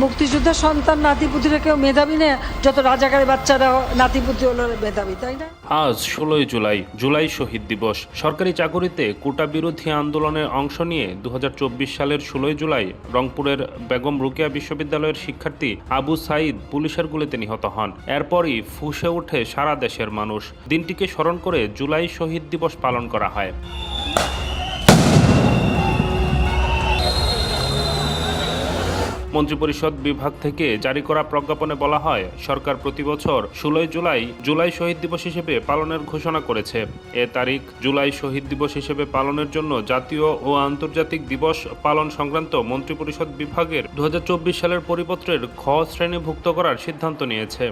মুক্তিযোদ্ধার সন্তান নাতিপুতিরা কেউ মেধাবী না, যত রাজাকারের বাচ্চারা নাতিপুতি হলো মেধাবী, তাই না? আজ 16 জুলাই, জুলাই শহীদ দিবস। সরকারি চাকুরিতে কোটা বিরোধী আন্দোলনে অংশ নিয়ে 2024 সালের 16 জুলাই রংপুরের বেগম রোকেয়া বিশ্ববিদ্যালয়ের শিক্ষার্থী আবু সাঈদ পুলিশের গুলিতে নিহত হন। এরপরই ফুঁসে ওঠে সারা দেশের মানুষ। দিনটিকে স্মরণ করে জুলাই শহীদ দিবস পালন করা হয়। মন্ত্রিপরিষদ বিভাগ থেকে জারি করা প্রজ্ঞাপনে বলা হয়, সরকার প্রতি বছর 16 জুলাই জুলাই শহীদ দিবস হিসেবে পালনের ঘোষণা করেছে। এ তারিখ জুলাই শহীদ দিবস হিসেবে পালনের জন্য জাতীয় ও আন্তর্জাতিক দিবস পালন সংক্রান্ত মন্ত্রিপরিষদ বিভাগের 2024 সালের পরিপত্রের খ শ্রেণীভুক্ত করার সিদ্ধান্ত নিয়েছে।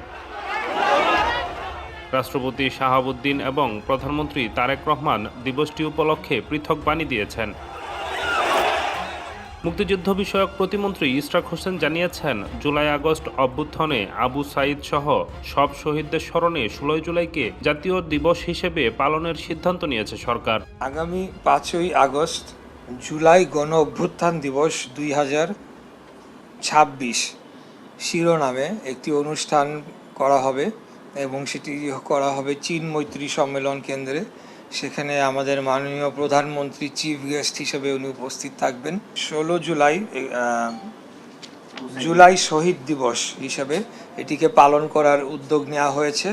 রাষ্ট্রপতি শাহাবুদ্দিন এবং প্রধানমন্ত্রী তারেক রহমান দিবসটি উপলক্ষে পৃথক বাণী দিয়েছেন। মুক্তিযুদ্ধ বিষয়ক প্রতিমন্ত্রী ইশরাক হোসেন জানিয়েছেন, জুলাই আগস্ট অভ্যুত্থানে আবু সাঈদ সহ সব শহীদদের স্মরণে 16 জুলাইকে জাতীয় দিবস হিসেবে পালনের সিদ্ধান্ত নিয়েছে সরকার। আগামী 5ই আগস্ট জুলাই গণ অভ্যুত্থান দিবস 2026 শিরোনামে একটি অনুষ্ঠান করা হবে এবং সেটি করা হবে চীন মৈত্রী সম্মেলন কেন্দ্রে। সেখানে আমাদের মাননীয় প্রধানমন্ত্রী চিফ গেস্ট হিসেবে উনি উপস্থিত থাকবেন। 16 জুলাই জুলাই শহীদ দিবস হিসেবে এটিকে পালন করার উদ্যোগ নেওয়া হয়েছে।